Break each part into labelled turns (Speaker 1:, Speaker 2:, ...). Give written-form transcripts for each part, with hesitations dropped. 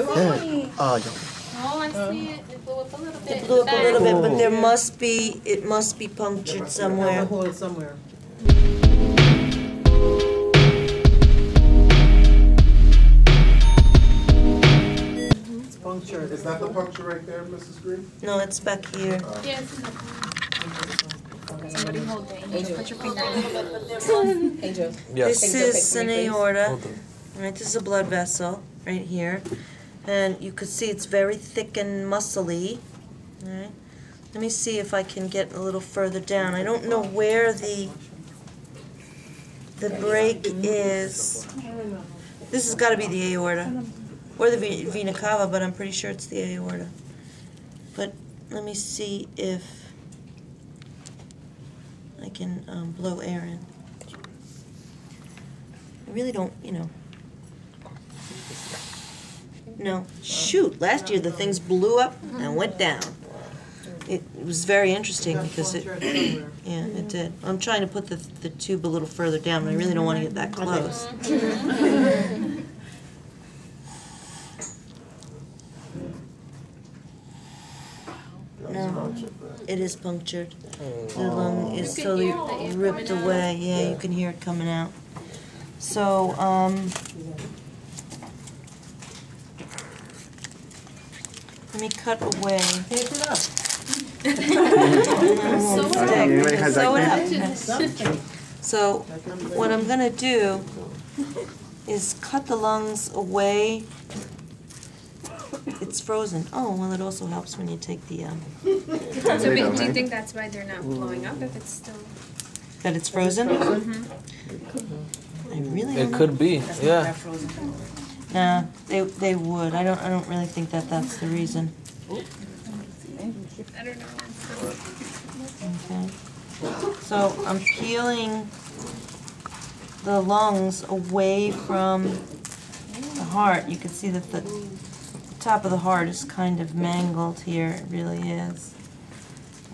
Speaker 1: Oh, yeah.
Speaker 2: Oh, I see it. It blew up a little bit.
Speaker 3: It blew up a little bit, but it must be punctured somewhere.
Speaker 4: A hole somewhere. It's punctured.
Speaker 1: Is that the puncture right there, Mrs. Green?
Speaker 3: No, it's back here.
Speaker 2: Yes. Somebody hold the angel. Put your finger in.
Speaker 5: Angel.
Speaker 3: This is an aorta. Right, this is a blood vessel right here. And you could see it's very thick and muscly. All right. Let me see if I can get a little further down. I don't know where the break is. This has got to be the aorta or the vena cava, but I'm pretty sure it's the aorta. But let me see if I can blow air in. I really don't, No, shoot, last year the things blew up and went down. It was very interesting because it did. I'm trying to put the tube a little further down, but I really don't want to get that close. No, it is punctured. The lung is totally ripped away. Yeah, you can hear it coming out. So, let me cut away.
Speaker 4: Tape it up.
Speaker 3: Sew it up. So, what I'm going to do is cut the lungs away. It's frozen. Oh, well, it also helps when you take the...
Speaker 2: So do you think that's why they're not blowing up if it's still...
Speaker 3: That it's frozen? I really don't know.
Speaker 6: It could be, yeah.
Speaker 3: Nah, they would. I don't really think that's the reason.
Speaker 2: I don't know.
Speaker 3: Okay. So I'm peeling the lungs away from the heart. You can see that the top of the heart is kind of mangled here. It really is.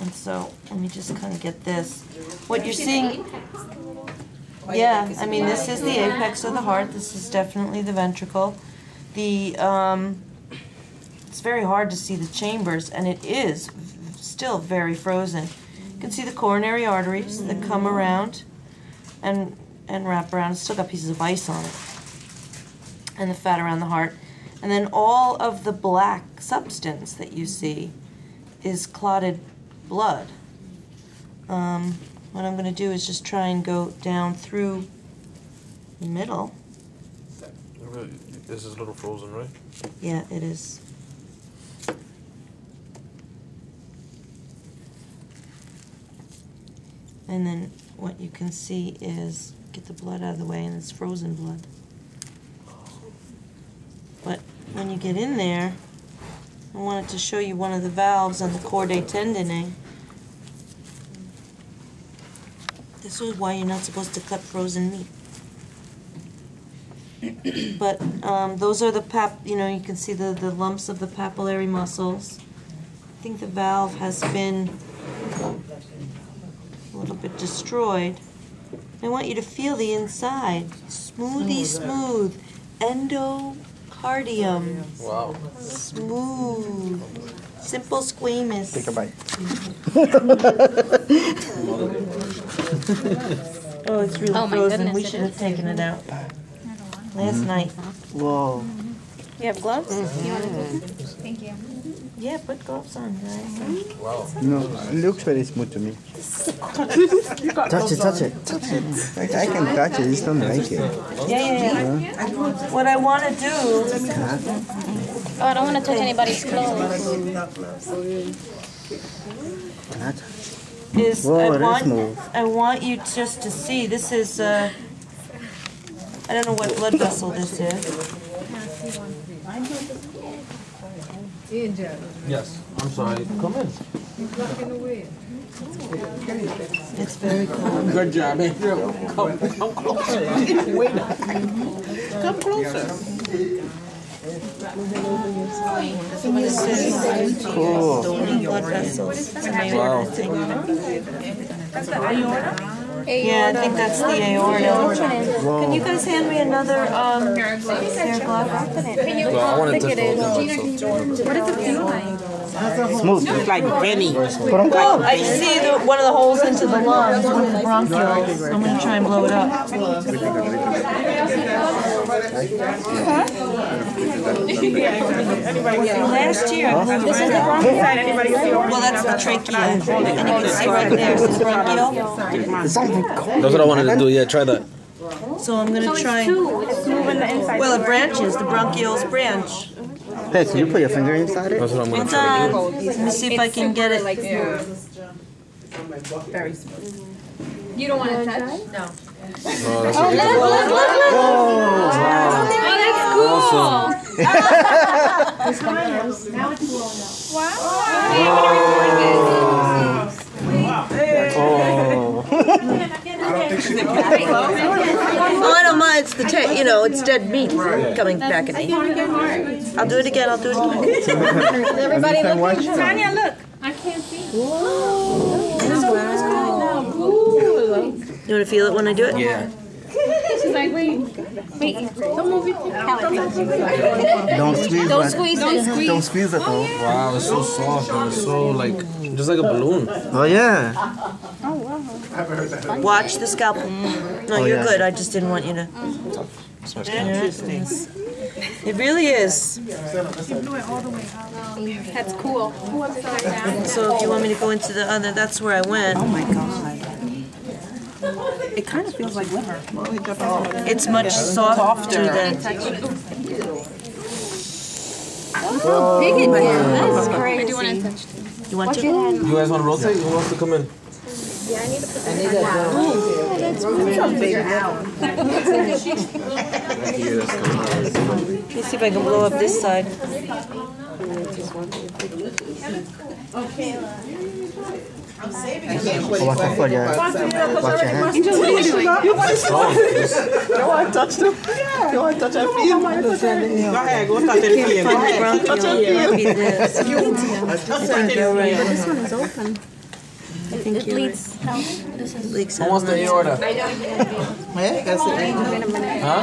Speaker 3: And so let me just kind of get this. What you're seeing... Yeah, I mean, this is the apex of the heart. This is definitely the ventricle. It's very hard to see the chambers, and it is still very frozen. You can see the coronary arteries that come around and wrap around. It's still got pieces of ice on it. And the fat around the heart. And then all of the black substance that you see is clotted blood. What I'm going to do is just try and go down through the middle.
Speaker 6: This is a little frozen, right?
Speaker 3: Yeah, it is. And then what you can see is, get the blood out of the way, and it's frozen blood. But when you get in there, I wanted to show you one of the valves on the chordae tendineae. This is why you're not supposed to cut frozen meat. But those are the you can see the lumps of the papillary muscles. I think the valve has been a little bit destroyed. I want you to feel the inside. Smoothy smooth. Endocardium.
Speaker 6: Wow.
Speaker 3: Smooth. Simple squamous.
Speaker 1: Take a bite.
Speaker 3: Oh, it's really
Speaker 2: Oh, my
Speaker 3: frozen.
Speaker 2: goodness,
Speaker 3: We
Speaker 2: it
Speaker 3: should have
Speaker 2: is.
Speaker 3: taken it out last night.
Speaker 1: Whoa.
Speaker 2: You have gloves? You want to take them? Thank you.
Speaker 3: Yeah, put gloves on, guys.
Speaker 6: Wow.
Speaker 1: No, it looks very smooth to me. Touch it. I can touch it, it's not right here.
Speaker 3: Yeah. What I want to do
Speaker 2: Oh, I don't want to touch anybody's clothes.
Speaker 3: is
Speaker 1: Whoa, that's smooth.
Speaker 3: I want you just to see, this is, I don't know what blood vessel this is.
Speaker 6: Yes. I'm sorry. Come in.
Speaker 3: It's very cold.
Speaker 6: Good job, Andrew. Come closer. Wait. Come closer.
Speaker 3: This is
Speaker 1: Cool.
Speaker 3: blood vessels.
Speaker 6: Wow.
Speaker 2: That's the aorta?
Speaker 3: Yeah, I think that's the aorta. Can you guys hand me another pair of gloves?
Speaker 6: Well, I want to touch both of them.
Speaker 2: What does it feel like?
Speaker 1: Smooth.
Speaker 6: It's like Benny.
Speaker 1: Put on top.
Speaker 3: I see one of the holes into the lungs, one of the bronchioles. I'm going to try and blow it up. Last year,
Speaker 2: This is the bronchial.
Speaker 3: well, that's the trachea. And you can see right there, it's the bronchiole.
Speaker 6: That's what I wanted to do. Yeah, try that.
Speaker 3: So I'm going to try and, well, it branches, the bronchioles branch.
Speaker 1: Hey, can you put your finger inside it?
Speaker 6: That's what I'm gonna
Speaker 3: It's
Speaker 6: try.
Speaker 3: let me see if I can get it.
Speaker 2: You don't want to touch? No.
Speaker 6: Oh, that's
Speaker 3: Oh, I don't mind. It's the it's dead meat coming back at me. I'll do it again. I'll do it again.
Speaker 2: Everybody look. Tanya, look. I can't see.
Speaker 3: You want to feel it when I do it?
Speaker 6: Yeah.
Speaker 2: She's like, wait. Don't move it.
Speaker 1: Don't squeeze.
Speaker 2: Don't
Speaker 1: man.
Speaker 2: squeeze. Don't squeeze.
Speaker 1: Don't squeeze at all.
Speaker 6: Wow, it's so soft and it's so like just like a balloon.
Speaker 1: Oh yeah.
Speaker 3: Watch the scalpel. No, you're good. I just didn't want you to.
Speaker 6: Interesting.
Speaker 3: It really is.
Speaker 2: That's cool.
Speaker 3: So if you want me to go into the other, that's where I went.
Speaker 5: Oh my god. It kind of feels like liver.
Speaker 3: It's much softer than.
Speaker 2: How big it is. That's crazy. I do want to touch it.
Speaker 3: You want to?
Speaker 6: You guys want to rotate? Who wants to come in?
Speaker 3: Let me see if I can blow up this side.
Speaker 1: Watch your foot, yeah. Watch your hand.
Speaker 4: You want to touch them? You want to touch our feet? Go ahead, go touch their feet. Touch their feet.
Speaker 2: This one is open. It bleeds out.
Speaker 3: Leaks
Speaker 6: Who
Speaker 3: out.
Speaker 6: wants the aorta?
Speaker 4: Yeah, that's it.
Speaker 6: Huh?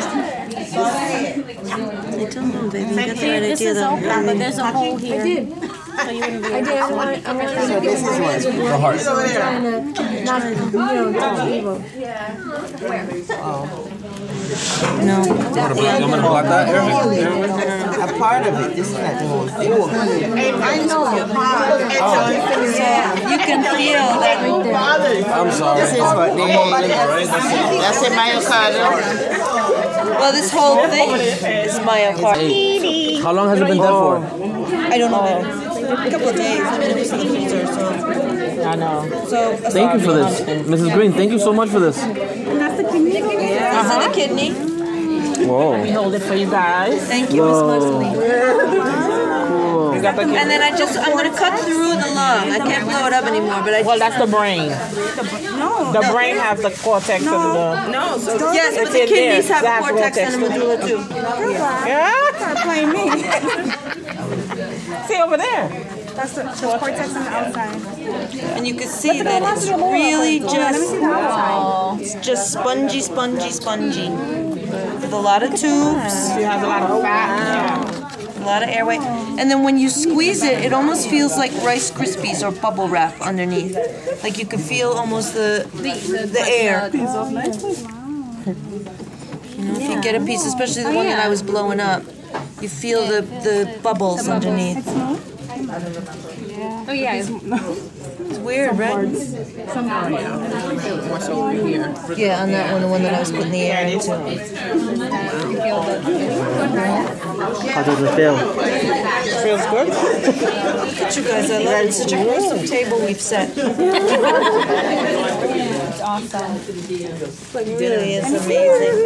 Speaker 3: I don't know, baby. You got the right
Speaker 2: This
Speaker 3: idea
Speaker 2: is
Speaker 3: though.
Speaker 2: open, but there's a hole here. I did. So you wouldn't be able to.
Speaker 6: The heart.
Speaker 3: No.
Speaker 6: I'm gonna block that.
Speaker 4: A part of it. This is not the whole thing. I know.
Speaker 3: You can feel that.
Speaker 6: I'm sorry.
Speaker 4: This is what they That's a myocardium.
Speaker 3: Well, this whole thing is myocardium.
Speaker 6: How long has it been dead for?
Speaker 3: I don't know, baby. A couple of days. I mean, it was in the freezer, so.
Speaker 4: I know.
Speaker 3: So.
Speaker 6: Thank you for this, Mrs. Green. Thank you so much for this.
Speaker 3: This is the kidney.
Speaker 6: Whoa.
Speaker 4: Hold it for you guys.
Speaker 3: Thank you, Miss Leslie.
Speaker 4: You got the
Speaker 3: And then I'm going to cut through the lung. I can't blow it up anymore, but
Speaker 4: Well, that's the brain. The brain has the cortex and the. No,
Speaker 3: yes, but the kidneys have a cortex and a medulla too.
Speaker 4: Yeah.
Speaker 5: Playing me.
Speaker 4: See over there.
Speaker 5: That's the cortex on the outside.
Speaker 3: And you can see that it's really just spongy, spongy, spongy. With a lot of tubes,
Speaker 4: She has a lot of fat.
Speaker 3: a lot of airway. And then when you squeeze it, it almost feels like Rice Krispies or bubble wrap underneath. Like you could feel almost the air. You know, if you get a piece, especially the one that I was blowing up, you feel the bubbles underneath.
Speaker 2: Oh yeah.
Speaker 3: It's weird, right?
Speaker 4: What's over here?
Speaker 3: Yeah, on that one, the one that I was putting the air into.
Speaker 1: How does it feel?
Speaker 4: Feels good.
Speaker 3: Look at you guys, I love it. It's such a gruesome table we've set.
Speaker 5: It's awesome.
Speaker 3: It really is amazing.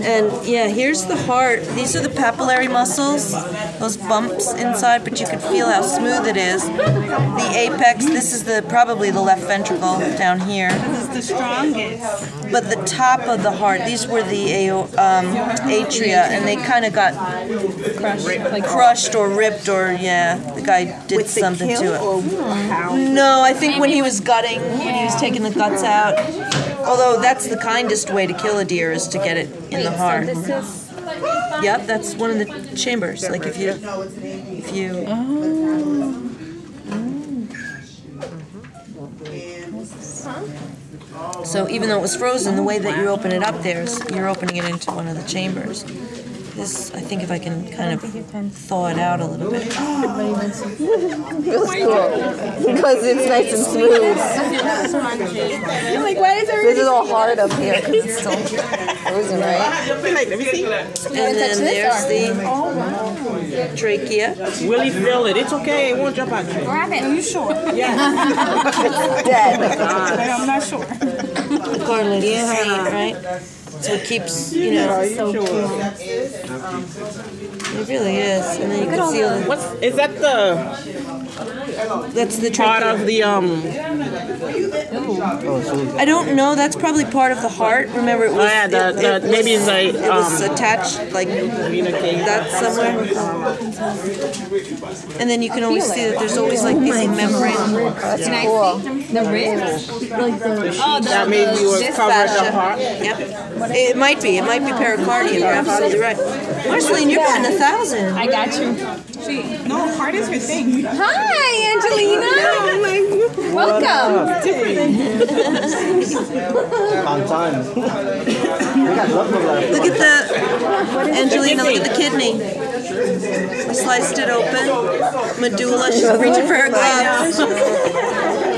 Speaker 3: And yeah, here's the heart. These are the papillary muscles, those bumps inside, but you can feel how smooth it is. The apex, this is probably the left ventricle down here.
Speaker 5: This is the strongest.
Speaker 3: But the top of the heart, these were the atria, and they kind of got crushed or ripped, or the guy did something to it. No, I think when he was gutting, when he was taking the guts out, Although that's the kindest way to kill a deer is to get it in the heart.
Speaker 2: So this is
Speaker 3: Yep, that's one of the chambers. Like if you So even though it was frozen, the way that you open it up there is you're opening it into one of the chambers. This, I think if I can kind of thaw it out a little bit.
Speaker 7: Feels cool. Because it's nice and smooth.
Speaker 5: Like, why is
Speaker 7: This is all hard up here because it's still frozen, right?
Speaker 4: Let me see.
Speaker 3: And then there's the trachea.
Speaker 4: Will he feel it? It's okay. It won't jump out.
Speaker 2: grab it. Are you sure?
Speaker 7: Dead.
Speaker 2: I'm not sure.
Speaker 3: The cartilage is seat, right? So it keeps, you know,
Speaker 4: Are you sure?
Speaker 3: it really is. And then you can see all the,
Speaker 4: What's is that the
Speaker 3: that's the
Speaker 4: part
Speaker 3: trachea.
Speaker 4: of the
Speaker 3: I don't know. That's probably part of the heart. Remember, it was.
Speaker 4: Oh yeah, the maybe it's like
Speaker 3: It was attached like that somewhere. And then you can always see that there's always like these membrane.
Speaker 7: That's cool.
Speaker 2: The ribs?
Speaker 4: that maybe was
Speaker 3: This
Speaker 4: covered
Speaker 3: fascia.
Speaker 4: the heart.
Speaker 3: Yep. It might be. It might be pericardium. You're absolutely right. Marceline, you're getting 1,000.
Speaker 2: I got you.
Speaker 5: No, heart is her thing.
Speaker 2: Hi, Angelina. Welcome.
Speaker 1: On time. We got love left.
Speaker 3: Look at the Angelina. Look at the kidney. I sliced it open. Medulla. She's reaching for her gloves.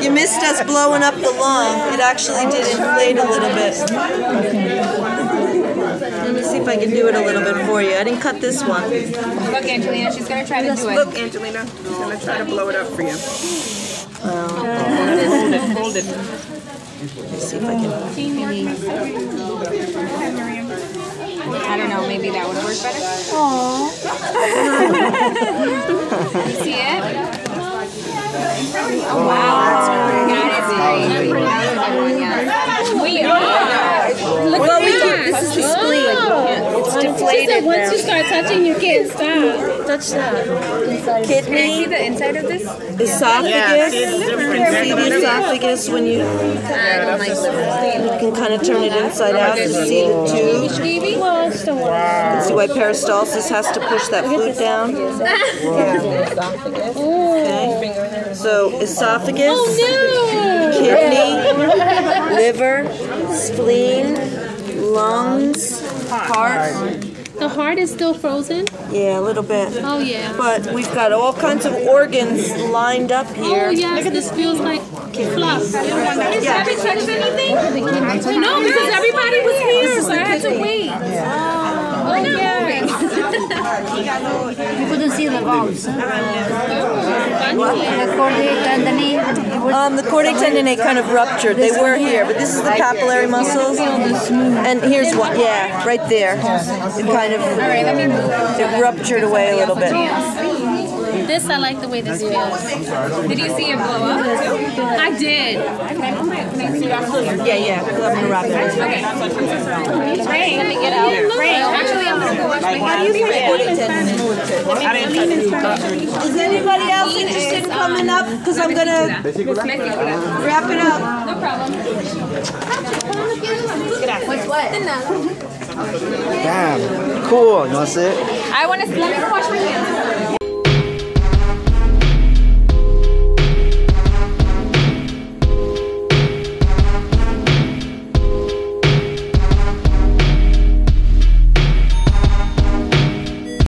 Speaker 3: You missed us blowing up the lung. It actually did inflate a little bit. Let me see if I can do it a little bit for you. I didn't cut this one.
Speaker 2: Look, Angelina, she's gonna try to do it.
Speaker 5: Look, Angelina, she's gonna try to blow it up for you.
Speaker 4: Hold it.
Speaker 3: Let's see if I can.
Speaker 2: I don't know, maybe that would work better. You see it? Oh, wow. That is great. That was a good one, yeah. We are. Look at that.
Speaker 3: This is the spleen. It's deflated
Speaker 2: Once
Speaker 3: now.
Speaker 2: you start touching, you can't stop.
Speaker 3: Touch that.
Speaker 2: Can I see
Speaker 3: Kidney,
Speaker 2: the inside of this?
Speaker 3: esophagus.
Speaker 4: it's different.
Speaker 3: See the esophagus when you
Speaker 2: I don't like the
Speaker 3: can kind of turn it inside out to see the tube.
Speaker 2: baby. Well, it's the one.
Speaker 3: See why peristalsis has to push that food down. Okay. So esophagus, kidney, liver, spleen, lungs, heart.
Speaker 2: The heart is still frozen?
Speaker 3: Yeah, a little bit.
Speaker 2: Oh, yeah.
Speaker 3: But we've got all kinds of organs lined up here.
Speaker 2: Oh, yes, this feels like fluff. Is Abby touched anything? No, because everybody was here, so I had to wait. Oh, yeah.
Speaker 8: You couldn't see the valves. The
Speaker 3: chordae tendinate kind of ruptured. They were here, but this is the papillary muscles. And here's one, yeah, right there. It kind of it ruptured away a little bit.
Speaker 2: This, I like the way this feels. Did you see it blow up? I did.
Speaker 3: Yeah, I'm gonna wrap it.
Speaker 2: Okay. Ray, let me get out. Ray, actually, I'm gonna go wash my hands.
Speaker 3: Is anybody else interested in coming up? Because I'm gonna wrap it up.
Speaker 2: No problem.
Speaker 8: What's what?
Speaker 1: Damn. Cool. You want to sit?
Speaker 2: I want to, let me go wash my hands.